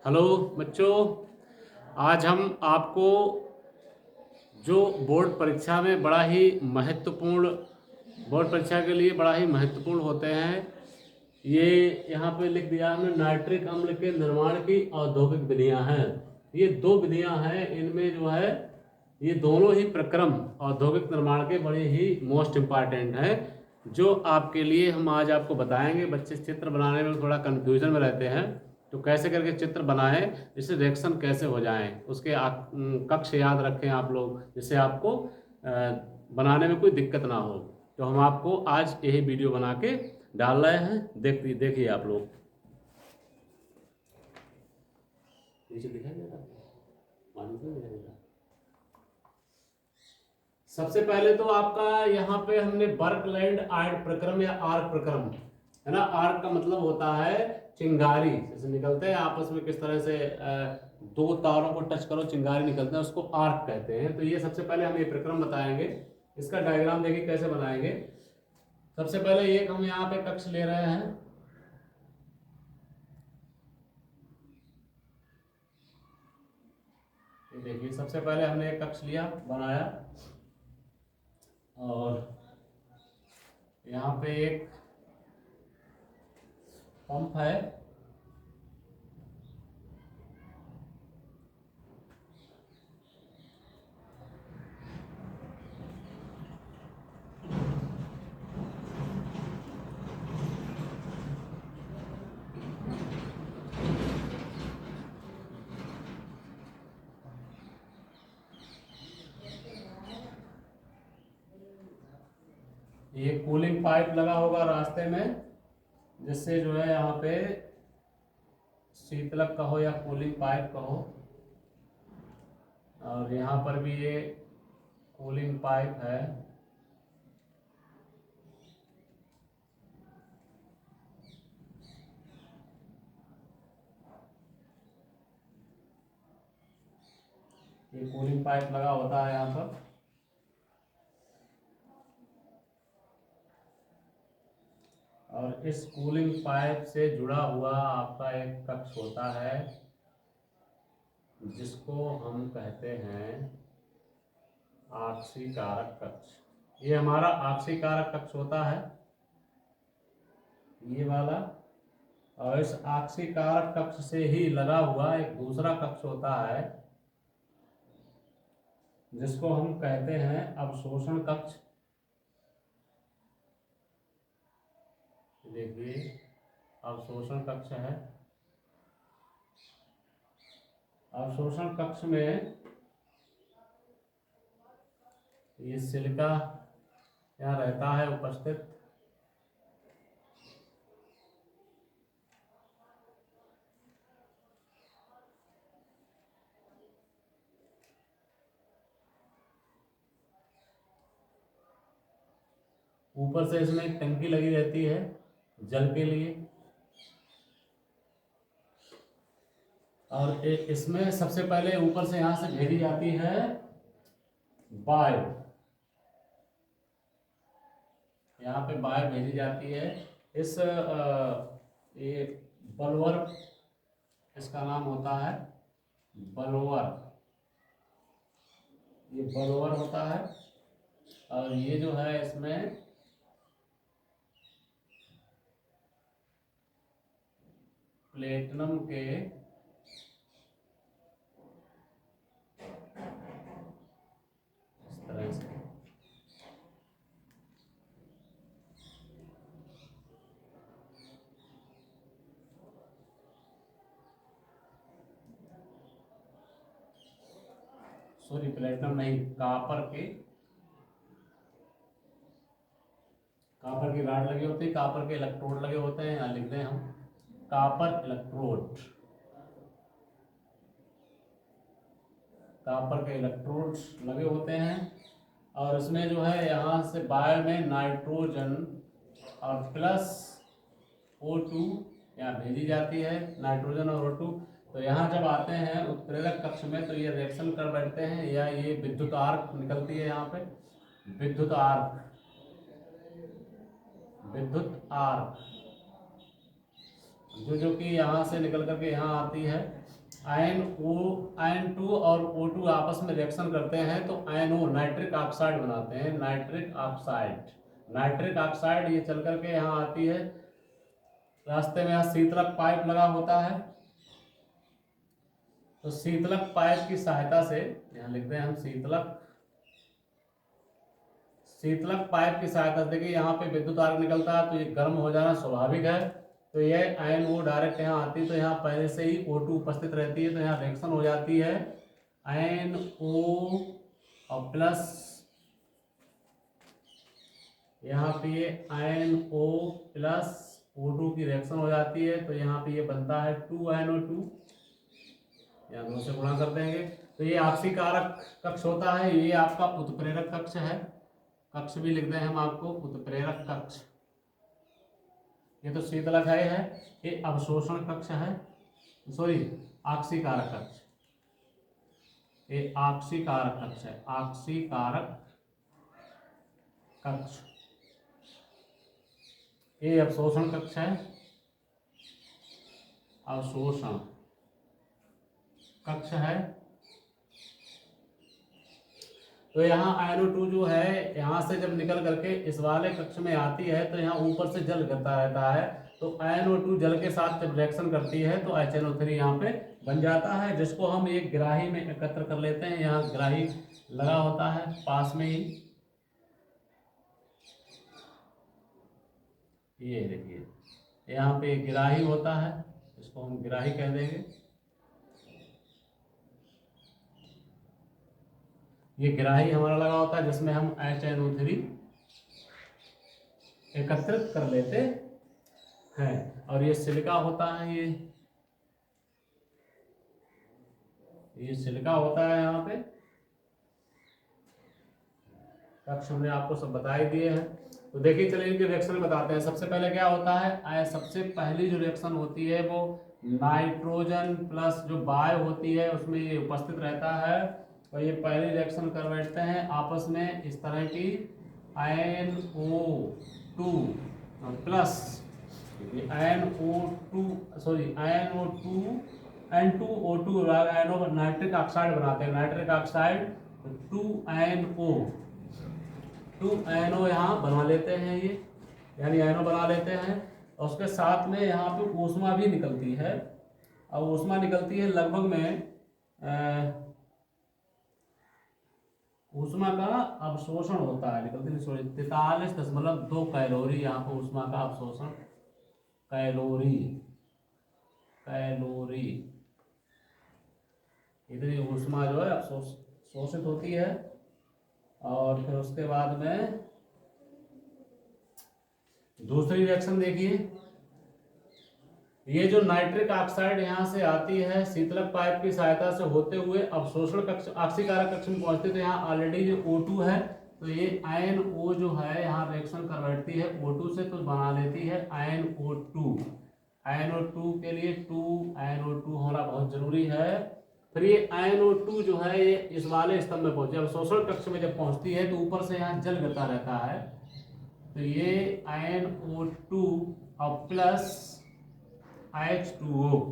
Hello बच्चों, आज हम आपको जो बोर्ड परीक्षा में बड़ा ही महत्वपूर्ण बोर्ड परीक्षा के लिए बड़ा ही महत्वपूर्ण होते हैं, ये यहाँ पे लिख दिया हमने। नाइट्रिक अम्ल के निर्माण की औद्योगिक विधियाँ हैं। ये दो विधियाँ हैं, इनमें जो है ये दोनों ही प्रक्रम औद्योगिक निर्माण के बड़े ही मोस्ट इम्पॉर्टेंट हैं, जो आपके लिए हम आज आपको बताएंगे। बच्चे चित्र बनाने में थोड़ा कन्फ्यूजन में रहते हैं, तो कैसे करके चित्र बनाएं जिससे रिएक्शन कैसे हो जाएं, उसके कक्ष याद रखें आप लोग, जिससे आपको बनाने में कोई दिक्कत ना हो। तो हम आपको आज यही वीडियो बना के डाल रहे हैं। देखिए आप लोग, नीचे दिखाई दे रहा है, पानी तो नहीं दिखाई दे रहा। सबसे पहले तो आपका यहाँ पे हमने बर्कलैंड आर्ट प्रक्रम या आर्क प्रक्रम है ना। आर्क का मतलब होता है चिंगारी, जैसे निकलते हैं आपस में किस तरह से दो तारों को टच करो चिंगारी निकलते हैं, उसको आर्क कहते हैं। तो ये सबसे पहले हम ये प्रक्रम बताएंगे। इसका डायग्राम देखिए कैसे बनाएंगे। सबसे पहले एक हम यहाँ पे कक्ष ले रहे हैं। देखिए सबसे पहले हमने एक कक्ष लिया, बनाया, और यहाँ पे एक पंप है। ये कूलिंग पाइप लगा होगा रास्ते में, जिससे जो है यहाँ पे शीतलक कहो या कूलिंग पाइप कहो, और यहाँ पर भी ये कूलिंग पाइप है। ये कूलिंग पाइप लगा होता है यहाँ पर। और इस कूलिंग पाइप से जुड़ा हुआ आपका एक कक्ष होता है, जिसको हम कहते हैं आक्सीकारक कक्ष। ये हमारा आक्सीकारक कक्ष होता है, ये वाला। और इस आक्सीकारक कक्ष से ही लगा हुआ एक दूसरा कक्ष होता है, जिसको हम कहते हैं अवशोषण कक्ष। देखिए अवशोषण कक्ष है। अवशोषण कक्ष में ये सिलिका यहाँ रहता है उपस्थित। ऊपर से इसमें एक टंकी लगी रहती है जल के लिए। और इसमें सबसे पहले ऊपर से यहाँ से भेजी जाती है वायु। यहाँ पे वायु भेजी जाती है। इस ये बलवर, इसका नाम होता है बलवर। ये बलवर होता है। और ये जो है इसमें प्लेटिनम के इस तरह से सॉरी प्लेटिनम नहीं, कापर की राड लगे होते हैं, कापर के इलेक्ट्रोड लगे होते हैं। यहाँ लिख दें हम कापर इलेक्ट्रोड। कापर के इलेक्ट्रोड्स लगे होते हैं। और इसमें जो है यहाँ से वायु में नाइट्रोजन और प्लस O2 यहाँ भेजी जाती है, नाइट्रोजन और O2। तो यहाँ जब आते हैं उत्प्रेरक कक्ष में, तो ये रिएक्शन कर बैठते हैं, या ये विद्युत आर्क निकलती है यहाँ पे, विद्युत आर्क, विद्युत आर्क। जो कि यहाँ से निकल करके यहाँ आती है। आयन 2 और O2 आपस में रिएक्शन करते हैं तो आयनो नाइट्रिक ऑक्साइड बनाते हैं। नाइट्रिक ऑक्साइड ये चल करके यहाँ आती है। रास्ते में यहाँ शीतलक पाइप लगा होता है, तो शीतलक पाइप की सहायता से, यहाँ लिखते हैं हम शीतलक पाइप की सहायता से, देखिए यहाँ पे विद्युत आर्क निकलता है तो ये गर्म हो जाना स्वाभाविक है। तो ये आयन O डायरेक्ट यहाँ आती है तो यहाँ पहले से ही O2 उपस्थित रहती है, तो यहाँ रिएक्शन हो जाती है। आयन O और प्लस यहाँ पे आयन O प्लस O2 की रिएक्शन हो जाती है, तो यहाँ पे ये बनता है 2NO2, यहाँ 2 से गुणा कर देंगे। तो ये आपसी कारक कक्ष होता है, ये आपका उत्प्रेरक कक्ष है। कक्ष भी लिखते हैं हम आपको, उत्प्रेरक कक्ष। ये तो शीतलक है, ये अवशोषण कक्ष है, सॉरी आक्सीकारक कक्ष। ये आक्सीकारक कक्ष है, आक्सीकारक कक्ष। ये अवशोषण कक्ष है, अवशोषण कक्ष है। तो यहाँ आयनो 2 जो है यहाँ से जब निकल करके इस वाले कक्ष में आती है तो यहाँ ऊपर से जल गिरता रहता है, तो आयनो 2 जल के साथ जब रिएक्शन करती है तो HNO3 यहाँ पे बन जाता है, जिसको हम एक ग्राही में एकत्र कर लेते हैं। यहाँ ग्राही लगा होता है पास में ही, ये देखिए यहाँ पे ग्राही होता है, इसको हम ग्राही कह देंगे। ये ग्राही हमारा लगा होता है जिसमें हम HNO3 एकत्रित कर लेते हैं। और ये सिलिका होता है, ये सिलिका होता है। यहाँ पे कक्ष हमने आपको सब बता ही दिए हैं। तो देखिए चलिए इनके रिएक्शन बताते हैं। सबसे पहले क्या होता है, सबसे पहली जो रिएक्शन होती है वो नाइट्रोजन प्लस जो बाय होती है उसमें ये उपस्थित रहता है, और ये पहली रिएक्शन कर बैठते हैं आपस में इस तरह की। ANO2 plus N2O2 nitric oxide बनाते हैं, नाइट्रिक ऑक्साइड 2NO यहाँ बना लेते हैं, ये यानी आयनो बना लेते हैं। और उसके साथ में यहाँ पे ऊष्मा भी निकलती है, और ऊष्मा निकलती है लगभग में ऊष्मा का अवशोषण होता है, निकलती नहीं, सॉरी 43.2 कैलोरी यहाँ पर ऊष्मा का अवशोषण, कैलोरी इतनी ऊष्मा जो है अवशोषित होती है। और फिर उसके बाद में दूसरी रिएक्शन देखिए, ये जो नाइट्रिक ऑक्साइड यहाँ से आती है शीतलक पाइप की सहायता से होते हुए अवशोषण कक्ष आक्सीकारक कक्ष में पहुंचती, तो यहाँ ऑलरेडी जो O2 है तो ये आयन O जो है यहाँ रिएक्शन कर बैठती है O2 से, तो बना लेती है आयन O2। आयन O2 के लिए 2NO2 होना बहुत जरूरी है। फिर ये आयन O2 जो है ये इस वाले स्तंभ में पहुंचे, अवशोषण कक्ष में जब पहुंचती है तो ऊपर से यहाँ जल गिरता रहता है, तो ये आयन O2 और प्लस H2O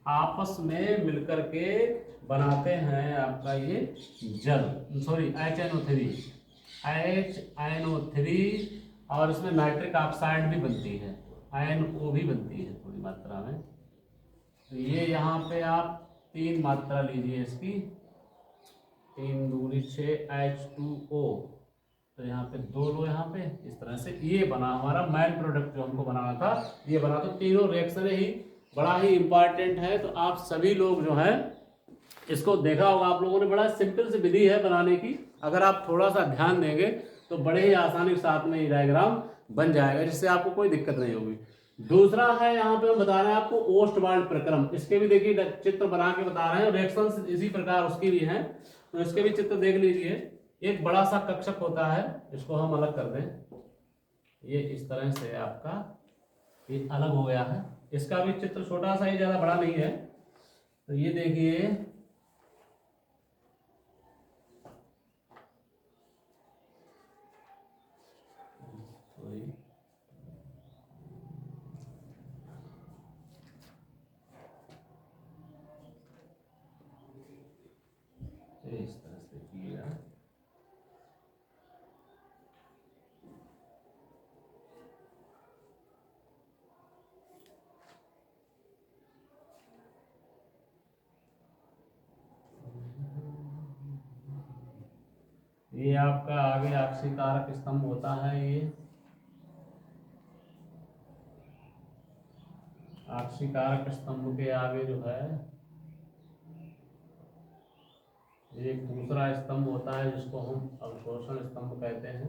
आपस में मिलकर के बनाते हैं आपका ये जल, सॉरी HNO3, और इसमें नाइट्रिक ऑक्साइड भी बनती है, आयन O भी बनती है थोड़ी मात्रा में। तो ये यहाँ पे आप 3 मात्रा लीजिए इसकी, 3 दूनी 6 H2O, तो यहाँ पे 2 लो, यहाँ पे इस तरह से ये बना हमारा मेन प्रोडक्ट जो हमको बनाना था, ये बना। तो तीनों रिएक्शन ही बड़ा ही इंपॉर्टेंट है, तो आप सभी लोग जो है इसको देखा होगा आप लोगों ने, बड़ा सिंपल सी विधि है बनाने की। अगर आप थोड़ा सा ध्यान देंगे तो बड़े ही आसानी के साथ में ये डायग्राम बन जाएगा, जिससे आपको कोई दिक्कत नहीं होगी। दूसरा है यहाँ पे हम बता रहे हैं आपको ओस्टवाल्ड प्रक्रम, इसके भी देखिए चित्र बना के बता रहे हैं, रिएक्शन इसी प्रकार उसकी भी है, तो इसके भी चित्र देख लीजिए। एक बड़ा सा कक्षक होता है, इसको हम अलग कर दें, ये इस तरह से आपका ये अलग हो गया है। इसका भी चित्र छोटा सा ही, ज्यादा बड़ा नहीं है। तो ये देखिए इस तरह से देखिएगा। ये आपका आगे आक्सीकारक स्तंभ होता है। ये आक्सीकारक स्तंभ के आगे जो है एक दूसरा स्तंभ होता है जिसको हम अवशोषण स्तंभ कहते हैं।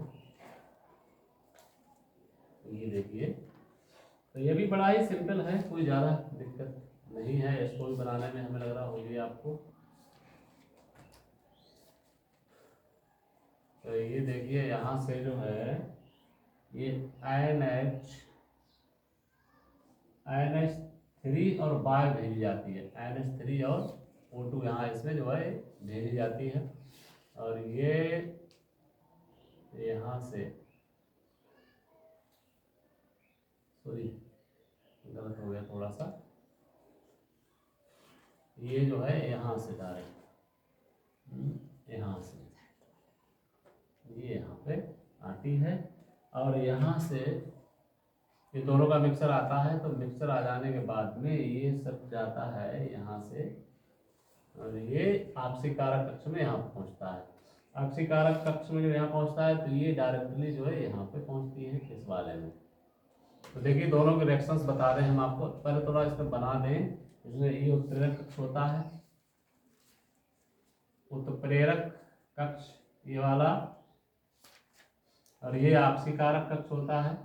ये देखिए, तो ये भी बड़ा ही सिंपल है, कोई ज़्यादा दिक्कत नहीं है। इसको भी बनाने में हमें लग रहा होगी आपको। तो ये देखिए, यहाँ से जो है ये NH3 और बाय भेजी जाती है। NH3 और O2 यहाँ इसमें जो है भेजी जाती है। और ये यहाँ से, सॉरी गलत हो गया थोड़ा सा, ये जो है यहाँ से डायरेक्ट, यहाँ से ये यहाँ पे आती है। और यहाँ से ये दोनों का मिक्सर आता है। तो मिक्सर आ जाने के बाद में ये सब जाता है यहाँ से, और ये आपसीकारक कक्ष में यहाँ पहुँचता है। आपसीकारक कक्ष में जो यहाँ पहुँचता है तो ये डायरेक्टली जो है यहाँ पे पहुँचती है इस वाले में। तो देखिए, दोनों के रिएक्शंस बता रहे हैं हम आपको। पहले थोड़ा इसमें बना दें। इसमें ये उत्प्रेरक कक्ष होता है, उत्प्रेरक कक्ष ये वाला, और ये आपसीकारक कक्ष होता है,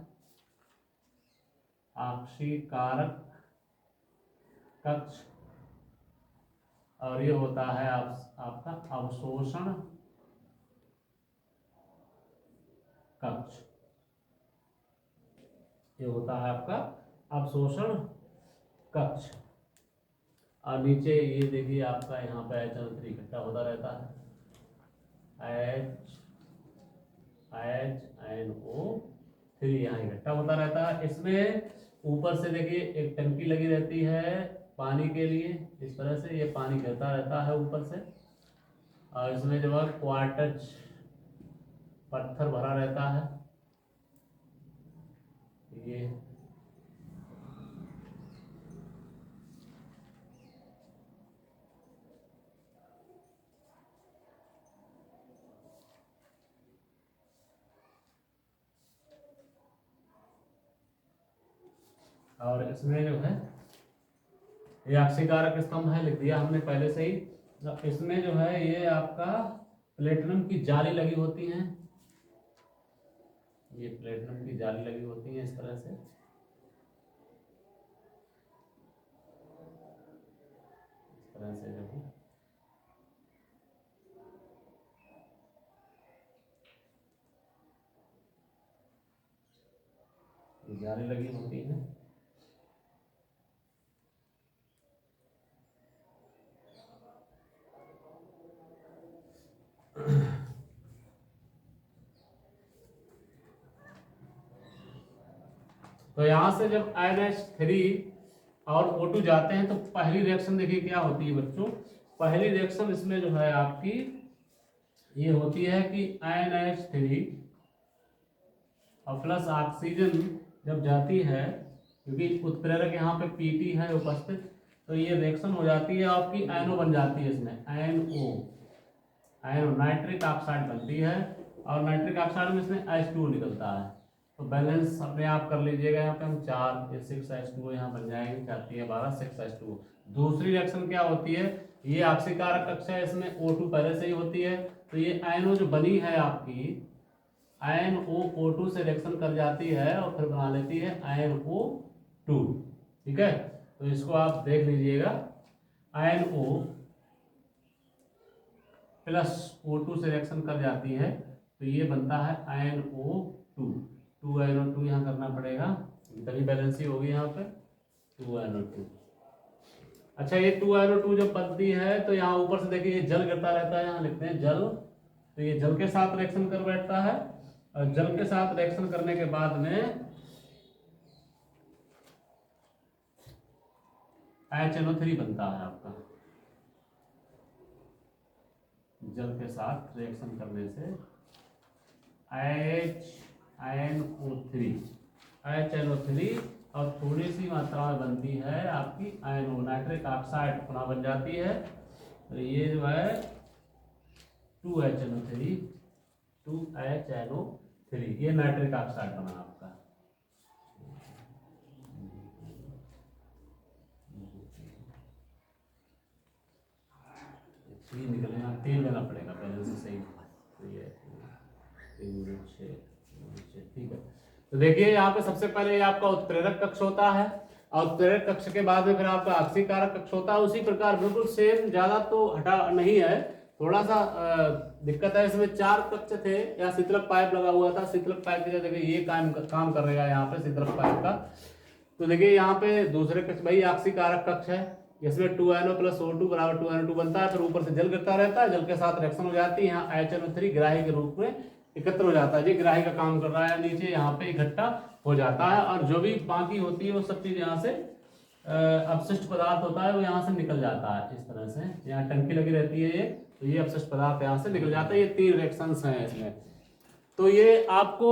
आपसीकारक कक्ष। और ये होता है आपका अवशोषण कक्ष। ये होता है आपका अवशोषण कक्ष। और नीचे ये देखिए आपका यहाँ पे HNO3 इकट्ठा होता रहता है। HNO3 यहाँ इकट्ठा होता रहता है। इसमें ऊपर से देखिए एक टंकी लगी रहती है पानी के लिए। इस तरह से ये पानी गिरता रहता है ऊपर से। और इसमें जो है क्वार्टज पत्थर भरा रहता है। ये और इसमें जो है ये आक्सीकारक स्तंभ है, लिख दिया हमने पहले से ही। इसमें जो है ये आपका प्लेटिनम की जाली लगी होती है। ये प्लेटिनम की जाली लगी होती है इस तरह से। इस तरह से जो है ये जाली लगी होती है। तो यहाँ से जब NH3 और O2 जाते हैं तो पहली रिएक्शन देखिए क्या होती है बच्चों। पहली रिएक्शन इसमें जो है आपकी ये होती है कि NH3 और प्लस ऑक्सीजन जब जाती है, क्योंकि उत्प्रेरक यहाँ पे Pt है उपस्थित, तो ये रिएक्शन हो जाती है आपकी NO बन जाती है। इसमें NO नाइट्रिक ऑक्साइड बनती है। और नाइट्रिक ऑक्साइड में इसमें H2 निकलता है। तो बैलेंस अपने आप कर लीजिएगा। यहाँ पे हम 4 6H2 यहाँ बन जाएंगे, 4 3 12 6H2। दूसरी रिएक्शन क्या होती है, ये आक्सीकारक कक्ष है, इसमें O2 पहले से ही होती है। तो ये NO जो बनी है आपकी NO2 से रिएक्शन कर जाती है और फिर बना लेती है NO2। ठीक है, तो इसको आप देख लीजिएगा। NO प्लस O2 से रिएक्शन कर जाती है तो ये बनता है NO2। 2NO2 यहाँ करना पड़ेगा, तभी बैलेंसी होगी यहाँ पे 2NO2। अच्छा, ये 2NO2 जब बनती है तो यहाँ ऊपर से देखिए जल गिरता रहता है, यहाँ लिखते हैं जल। तो ये जल के साथ रिएक्शन कर बैठता है, और जल के साथ रिएक्शन करने के बाद में HNO3 बनता है आपका। जल के साथ रिएक्शन करने से HNO3 और थोड़ी सी मात्रा में बनती है आपकी आयनो, नाइट्रिक ऑक्साइड पुनः बन जाती है। तो ये जो है 2HNO3 ये नाइट्रिक ऑक्साइड बना आपका। निकलेगा, तेल लेना पड़ेगा पहले से सही। तो ये 3 ठीक है। तो देखिए यहाँ पे सबसे पहले ये आपका उत्प्रेरक कक्ष होता है और उत्प्रेरक कक्ष के बाद में फिर आपका ऑक्सीकारक कक्ष होता है। उसी प्रकार बिल्कुल सेम, ज्यादा तो हटा नहीं है, थोड़ा सा दिक्कत है इसमें। 4 कक्ष थे, यहाँ शीतलक पाइप लगा हुआ था। शीतलक पाइप की जगह देखिए ये काम कर रहेगा यहाँ पे शीतलक पाइप का। तो देखिए यहाँ पे दूसरे कक्ष भाई ऑक्सीकारक कक्ष है, इसमें 2NO + O2 = 2NO2 बनता है। फिर ऊपर से जल गिरता रहता है, जल के साथ रिएक्शन हो जाती है। यहाँ HNO3 ग्राही के रूप में एकत्र हो जाता है। ये ग्राही का काम कर रहा है, नीचे यहाँ पे इकट्ठा हो जाता है और जो भी बाकी होती है वो सब चीज यहाँ से अपशिष्ट पदार्थ होता है वो यहाँ से निकल जाता है। इस तरह से यहाँ टंकी लगी रहती है ये, तो ये अपशिष्ट पदार्थ यहाँ से निकल जाता है। ये 3 रिएक्शंस हैं इसमें। तो ये आपको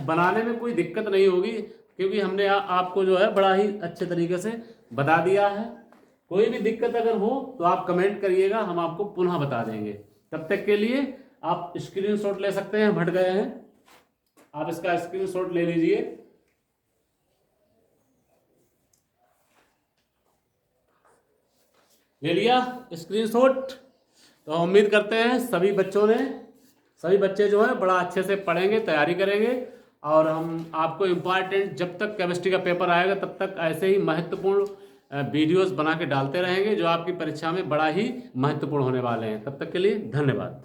बनाने में कोई दिक्कत नहीं होगी, क्योंकि हमने आपको जो है बड़ा ही अच्छे तरीके से बता दिया है। कोई भी दिक्कत अगर हो तो आप कमेंट करिएगा, हम आपको पुनः बता देंगे। तब तक के लिए आप स्क्रीनशॉट ले सकते हैं, हट गए हैं, आप इसका स्क्रीनशॉट ले लीजिए। ले लिया स्क्रीनशॉट? तो उम्मीद करते हैं सभी बच्चे जो है बड़ा अच्छे से पढ़ेंगे, तैयारी करेंगे और हम आपको इम्पॉर्टेंट, जब तक केमिस्ट्री का पेपर आएगा तब तक ऐसे ही महत्वपूर्ण वीडियोस बना के डालते रहेंगे जो आपकी परीक्षा में बड़ा ही महत्वपूर्ण होने वाले हैं। तब तक के लिए धन्यवाद।